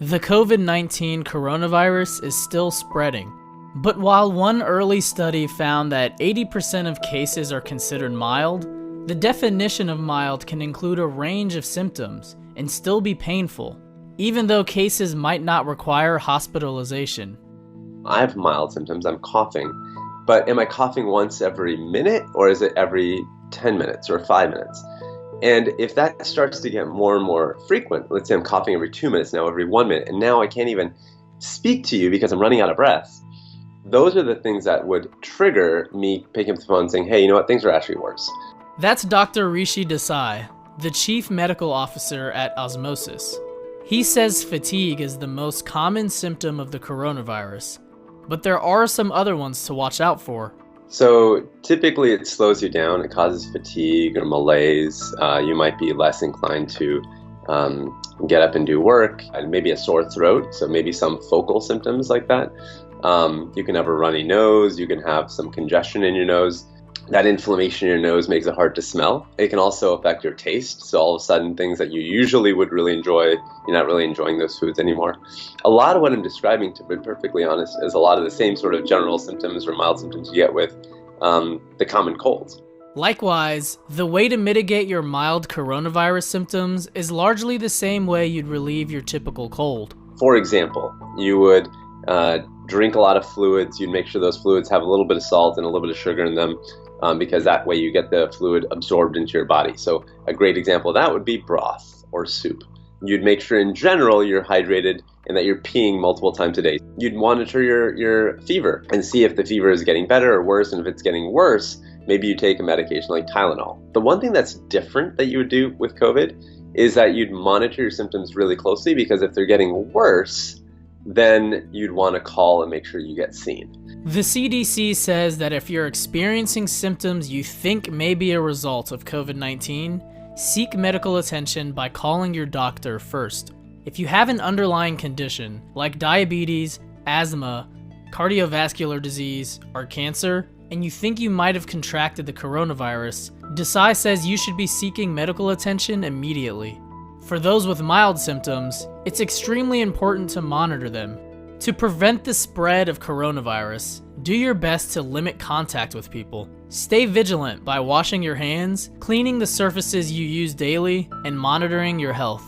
The COVID-19 coronavirus is still spreading, but while one early study found that 80% of cases are considered mild, the definition of mild can include a range of symptoms and still be painful, even though cases might not require hospitalization. I have mild symptoms, I'm coughing, but am I coughing once every minute or is it every 10 minutes or 5 minutes? And if that starts to get more and more frequent, let's say I'm coughing every 2 minutes now, every 1 minute, and now I can't even speak to you because I'm running out of breath, those are the things that would trigger me picking up the phone and saying, hey, you know what, things are actually worse. That's Dr. Rishi Desai, the Chief Medical Officer at Osmosis. He says fatigue is the most common symptom of the coronavirus, but there are some other ones to watch out for. So typically it slows you down, it causes fatigue or malaise. You might be less inclined to get up and do work, and maybe a sore throat, so maybe some focal symptoms like that. You can have a runny nose, you can have some congestion in your nose. That inflammation in your nose makes it hard to smell. It can also affect your taste, so all of a sudden things that you usually would really enjoy, you're not really enjoying those foods anymore. A lot of what I'm describing, to be perfectly honest, is a lot of the same sort of general symptoms or mild symptoms you get with the common colds. Likewise, the way to mitigate your mild coronavirus symptoms is largely the same way you'd relieve your typical cold. For example, you would drink a lot of fluids. You'd make sure those fluids have a little bit of salt and a little bit of sugar in them, because that way you get the fluid absorbed into your body. So a great example of that would be broth or soup. You'd make sure in general you're hydrated and that you're peeing multiple times a day. You'd monitor your fever and see if the fever is getting better or worse, and if it's getting worse, maybe you take a medication like Tylenol. The one thing that's different that you would do with COVID is that you'd monitor your symptoms really closely, because if they're getting worse, then you'd want to call and make sure you get seen. The CDC says that if you're experiencing symptoms you think may be a result of COVID-19, seek medical attention by calling your doctor first. If you have an underlying condition like diabetes, asthma, cardiovascular disease, or cancer, and you think you might have contracted the coronavirus, Desai says you should be seeking medical attention immediately. For those with mild symptoms, it's extremely important to monitor them. To prevent the spread of coronavirus, do your best to limit contact with people. Stay vigilant by washing your hands, cleaning the surfaces you use daily, and monitoring your health.